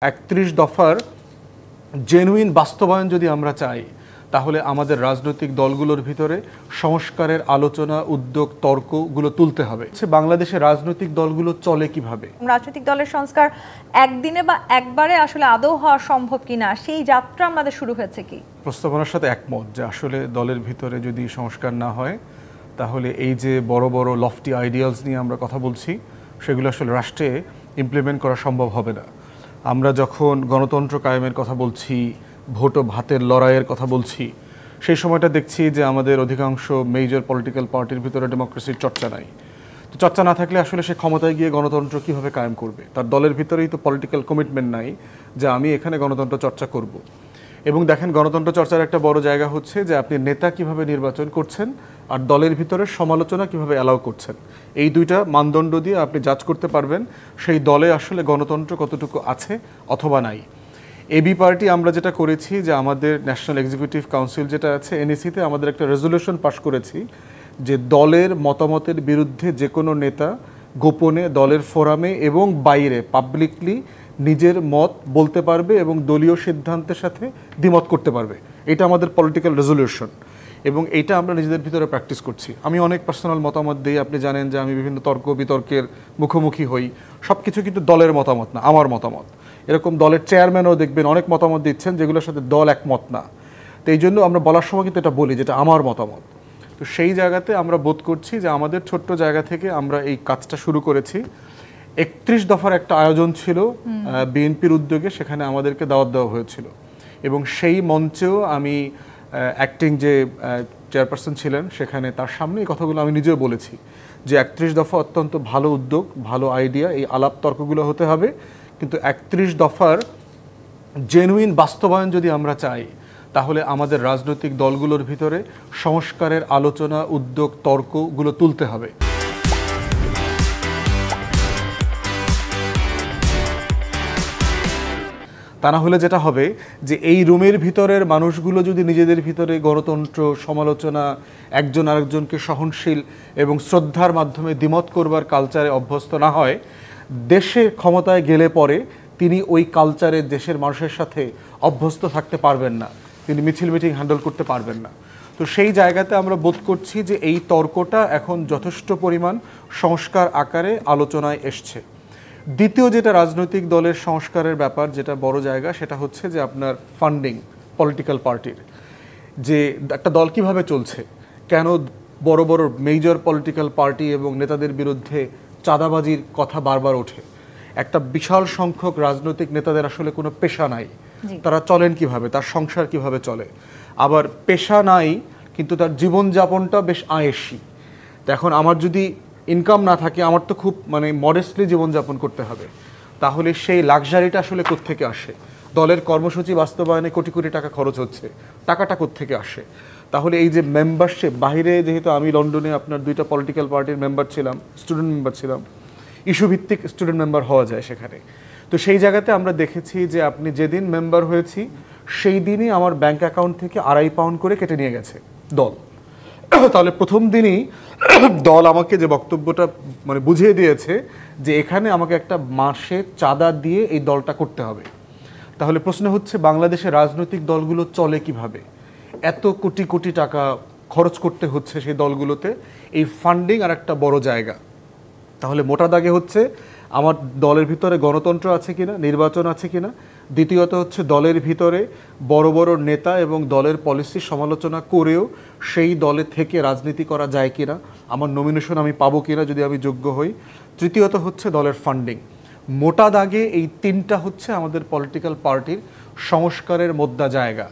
৩১ দফার জেনুইন বাস্তবায়ন যদি আমরা চাই তাহলে আমাদের রাজনৈতিক দলগুলোর ভিতরে সংস্কারের আলোচনা, উদ্যোগ, তর্কগুলো তুলতে হবে। বাংলাদেশের রাজনৈতিক দলগুলো চলে কিভাবে? রাজনৈতিক দলের সংস্কার একদিনে বা একবারে আসলে আদৌ হওয়া সম্ভব কিনা সেই যাত্রা আমাদের শুরু হয়েছে কি? প্রস্তাবনার সাথে একমত যে আসলে দলের ভিতরে যদি সংস্কার না হয় তাহলে এই যে বড় বড় লফটি আইডিয়ালস নিয়ে আমরা কথা বলছি সেগুলো আসলে রাষ্ট্রে ইমপ্লিমেন্ট করা সম্ভব হবে না। আমরা যখন গণতন্ত্র কায়েমের কথা বলছি, ভোট ও ভাতের লড়াইয়ের কথা বলছি, সেই সময়টা দেখছি যে আমাদের অধিকাংশ মেজর পলিটিক্যাল পার্টির ভিতরে ডেমোক্রেসির চর্চা নাই। তো চর্চা না থাকলে আসলে সে ক্ষমতায় গিয়ে গণতন্ত্র কীভাবে কায়েম করবে? তার দলের ভিতরেই তো পলিটিক্যাল কমিটমেন্ট নাই যে আমি এখানে গণতন্ত্র চর্চা করব। এবং দেখেন, গণতন্ত্র চর্চার একটা বড় জায়গা হচ্ছে যে আপনি নেতা কিভাবে নির্বাচন করছেন আর দলের ভিতরে সমালোচনা কিভাবে অ্যালাউ করছেন। এই দুইটা মানদণ্ড দিয়ে আপনি জাজ করতে পারবেন সেই দলে আসলে গণতন্ত্র কতটুকু আছে অথবা নাই। এবি পার্টি আমরা যেটা করেছি যে আমাদের ন্যাশনাল এক্সিকিউটিভ কাউন্সিল যেটা আছে এনইসিতে আমাদের একটা রেজলিউশন পাস করেছি যে দলের মতামতের বিরুদ্ধে যে কোনো নেতা গোপনে দলের ফোরামে এবং বাইরে পাবলিকলি নিজের মত বলতে পারবে এবং দলীয় সিদ্ধান্তের সাথে দ্বিমত করতে পারবে। এটা আমাদের পলিটিক্যাল রেজলিউশন এবং এটা আমরা নিজেদের ভিতরে প্র্যাকটিস করছি। আমি অনেক পার্সোনাল মতামত দিই, আপনি জানেন যে আমি বিভিন্ন তর্ক বিতর্কের মুখোমুখি হই। সব কিছু কিন্তু দলের মতামত না, আমার মতামত। এরকম দলের চেয়ারম্যানও দেখবেন অনেক মতামত দিচ্ছেন যেগুলোর সাথে দল একমত না। তো এই জন্য আমরা বলার সময় কিন্তু এটা বলি যেটা আমার মতামত। তো সেই জায়গাতে আমরা বোধ করছি যে আমাদের ছোট্ট জায়গা থেকে আমরা এই কাজটা শুরু করেছি। ৩১ দফার একটা আয়োজন ছিল বিএনপির উদ্যোগে, সেখানে আমাদেরকে দাওয়াত দেওয়া হয়েছিল এবং সেই মঞ্চেও আমি অ্যাক্টিং যে চেয়ারপারসন ছিলেন সেখানে তার সামনে এই কথাগুলো আমি নিজেও বলেছি যে ৩১ দফা অত্যন্ত ভালো উদ্যোগ, ভালো আইডিয়া, এই আলাপ তর্কগুলো হতে হবে, কিন্তু ৩১ দফার জেনুইন বাস্তবায়ন যদি আমরা চাই তাহলে আমাদের রাজনৈতিক দলগুলোর ভিতরে সংস্কারের আলোচনা, উদ্যোগ, তর্কগুলো তুলতে হবে। তা না হলে যেটা হবে যে এই রুমের ভিতরের মানুষগুলো যদি নিজেদের ভিতরে গণতন্ত্র, সমালোচনা, একজন আরেকজনকে সহনশীল এবং শ্রদ্ধার মাধ্যমে দ্বিমত করবার কালচারে অভ্যস্ত না হয়, দেশে ক্ষমতায় গেলে পরে তিনি ওই কালচারে দেশের মানুষের সাথে অভ্যস্ত থাকতে পারবেন না, তিনি মিছিল মিটিং হ্যান্ডেল করতে পারবেন না। তো সেই জায়গাতে আমরা বোধ করছি যে এই তর্কটা এখন যথেষ্ট পরিমাণ সংস্কার আকারে আলোচনায় এসছে। দ্বিতীয় যেটা রাজনৈতিক দলের সংস্কারের ব্যাপার, যেটা বড় জায়গা, সেটা হচ্ছে যে আপনার ফান্ডিং পলিটিক্যাল পার্টির। যে একটা দল কিভাবে চলছে, কেন বড় বড় মেজর পলিটিক্যাল পার্টি এবং নেতাদের বিরুদ্ধে চাঁদাবাজির কথা বারবার ওঠে। একটা বিশাল সংখ্যক রাজনৈতিক নেতাদের আসলে কোনো পেশা নাই, তারা চলেন কিভাবে, তার সংসার কিভাবে চলে। আবার পেশা নাই কিন্তু তার জীবনযাপনটা বেশ আয়েসি। তো এখন আমার যদি ইনকাম না থাকে, আমার তো খুব মডেস্টলি জীবনযাপন করতে হবে, তাহলে সেই লাক্সারিটা আসলে কোত্থেকে আসে? দলের কর্মসূচি বাস্তবায়নে কোটি কোটি টাকা খরচ হচ্ছে, টাকাটা কোত্থেকে আসে? তাহলে এই যে মেম্বারশিপ, বাইরে যেহেতু আমি লন্ডনে আপনার 2টা পলিটিক্যাল পার্টির মেম্বার ছিলাম, স্টুডেন্ট মেম্বার ছিলাম, ইস্যুভিত্তিক স্টুডেন্ট মেম্বার হওয়া যায় সেখানে। তো সেই জায়গাতে আমরা দেখেছি যে আপনি যেদিন মেম্বার হয়েছি সেই দিনই আমার ব্যাংক অ্যাকাউন্ট থেকে 2.5 পাউন্ড করে কেটে নিয়ে গেছে দল। তাহলে প্রথম দিনই দল আমাকে যে বক্তব্যটা বুঝিয়ে দিয়েছে যে এখানে আমাকে একটা মাসে চাঁদা দিয়ে এই দলটা করতে হবে। তাহলে প্রশ্ন হচ্ছে বাংলাদেশের রাজনৈতিক দলগুলো চলে কিভাবে? এত কোটি কোটি টাকা খরচ করতে হচ্ছে সেই দলগুলোতে। এই ফান্ডিং আর একটা বড় জায়গা। তাহলে মোটা দাগে হচ্ছে আমার দলের ভিতরে গণতন্ত্র আছে কিনা, নির্বাচন আছে কিনা। দ্বিতীয়ত হচ্ছে দলের ভিতরে বড় বড় নেতা এবং দলের পলিসি সমালোচনা করেও সেই দলে থেকে রাজনীতি করা যায় কিনা, আমার নমিনেশন আমি পাবো কিনা যদি আমি যোগ্য হই। তৃতীয়ত হচ্ছে দলের ফান্ডিং। মোটা দাগে এই 3টা হচ্ছে আমাদের পলিটিক্যাল পার্টির সংস্কারের মোদ্দা জায়গা।